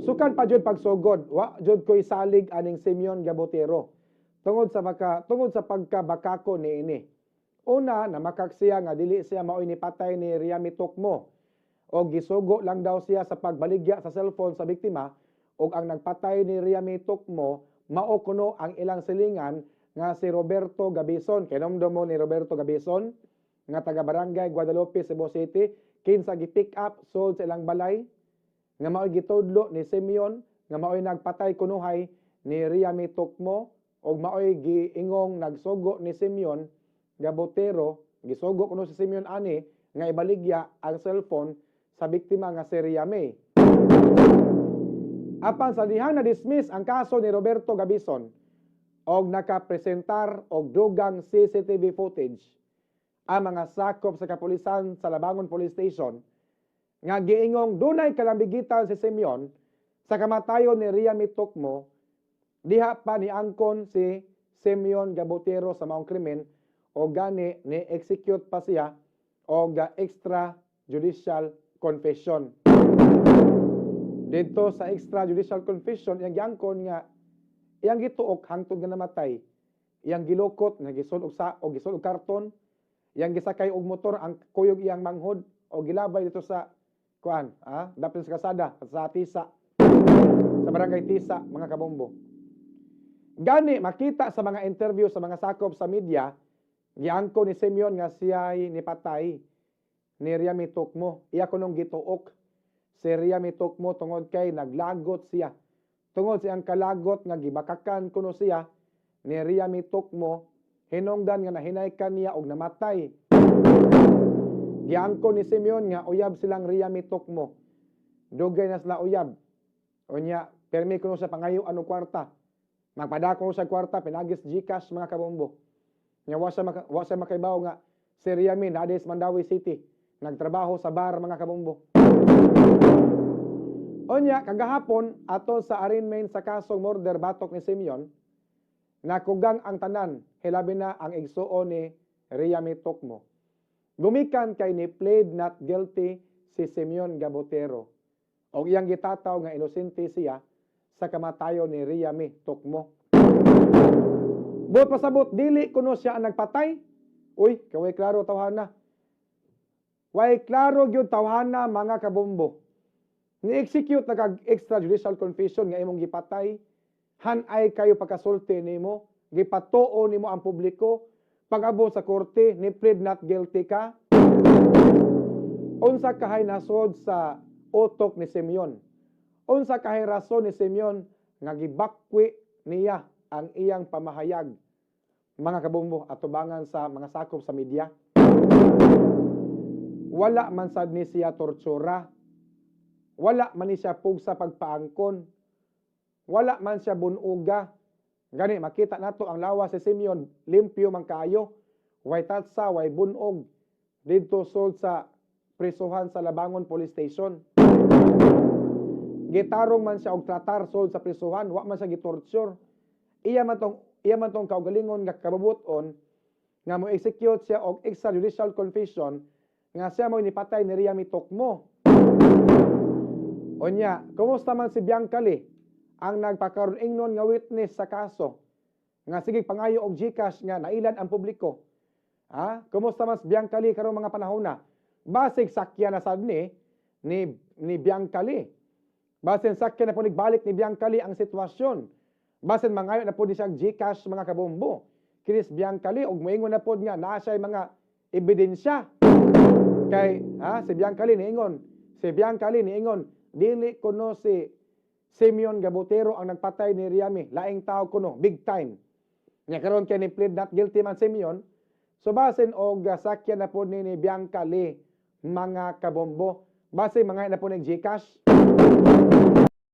Sukan pa jud pagsugod, wa jud ko'y salig aning Simeon Gabotero. Tungod sa pagkabakako niini. Una, namakak siya nga dili siya mao'y nipatay ni Riami Tokmo. O gisugo lang daw siya sa pagbaligya sa cellphone sa biktima o ang nagpatay ni Riami Tokmo mao kuno ang ilang silingan nga si Roberto Gabison. Kinomdom mo ni Roberto Gabison nga taga Barangay Guadalupe, Cebu City, kinsa gi-pick up sold sa ilang balay nga mao'y gitudlo ni Simeon nga mao'y nagpatay kunuhay ni Riami Tokmo o mao'y giingong nagsugo ni Simeon Gabotero, gisugo kuno si Simeon ani nga ibaligya ang cellphone sa biktima nga si Riami. Apan sa dihang na-dismiss ang kaso ni Roberto Gabison og nakapresentar og dugang CCTV footage ang mga sakop sa kapulisan sa Labangon Police Station nga giingong dunay kalambigitan si Simeon sa kamatayon ni Riami Tokmo, diha pa ni angkon si Simeon Gabotero sa maong krimen o gani ni-execute pa siya o extrajudicial confession. Dito sa extrajudicial confession, iyang giangkon nga iyang gituok hangtod nga namatay, iyang gilukot nga gisul og karton, iyang gisakay og motor ang kuyog iyang manghod o gilabay dito sa dapit sa kasada sa Tisa, sa Barangay Tisa, mga kabombo. Gani makita sa mga interview sa mga sakop sa media, giangkon ni Simeon nga siya'y nipatay ni Riami Tokmo. Iya kunong gituok si Riami Tokmo tungod kay naglagot siya. Tungod siyang kalagot nga gibakakan kuno siya ni Riami Tokmo, hinungdan nga nahinaykan niya og namatay. Giangkon ni Simeon nga uyab silang Riami Tokmo. Dugay na sila uyab. Unya, permi kuno sa pangayo anong kwarta. Magpadako sa kwarta, pinagis Gcash, mga kabombo. Nga wa siya makaibaw nga si Riami na sa Mandawi City. Nagtrabaho sa bar, mga kabombo. Unya, kagahapon, ato sa arraignment sa kasong murder batok ni Simeon, nakugang ang tanan, hilabi na ang igsuon ni Riami Tokmo. Gumikan kay ni plead not guilty si Simeon Gabotero. O iyang gitataw nga inosente siya sa kamatayon ni Riami Tokmo. Buot pasabot, dili kuno siya ang nagpatay. Uy, kaway klaro tawhana. Way klaro gyud tawhana, mga kabombo. Ni-execute na kag extrajudicial confession nga imong gipatay. Hanay kayo pagkasulti nimo, gipatuo nimo ang publiko. Pag-abot sa korte, ni plead not guilty ka. Unsa kahay nasod sa utok ni Simeon. Unsa kahay rason ni Simeon nga gibakwi niya ang iyang pamahayag, mga kabombo, atubangan sa mga sakop sa media. Wala man sad ni siya tortura. Wala man ni siya pugsa pagpaangkon. Wala man siya bunuga. Gani, makita nato ang lawas si Simeon, limpyo man kaayo, way tatsa, way bunog, dito sold sa prisuhan sa Labangon Police Station. Gitarong man siya og tratar sold sa prisuhan, wa man siya gitorture. Iya man tong kaugalingon nga kababuton nga mo execute siya og extrajudicial confession nga siya mo nipatay ni Riami Tokmo. Onya, kumusta man si Bianca Lee, ang nagpakaroon ingnon nga witness sa kaso, nga sige pangayo og Gcash nga nailad ang publiko. Kumusta mas Bianca Lee karong mga panahon na? Basig sakya na sad ni Bianca Lee. Basin sakya na po nagbalik ni Bianca Lee ang sitwasyon. Basin mangayo na po di siya Gcash, mga kabombo. Kinis Bianca Lee og moingon na po nga naa siya mga ebidensya. Kay si Bianca Lee niingon, dili kuno si Simeon Gabotero ang nagpatay ni Riami, laing tao kuno, big time. Nya karon kay ni plead not guilty man Simeon. So basin og sakyan na po ni Bianca Lee, mga kabombo. Basin mga na po ng Gcash.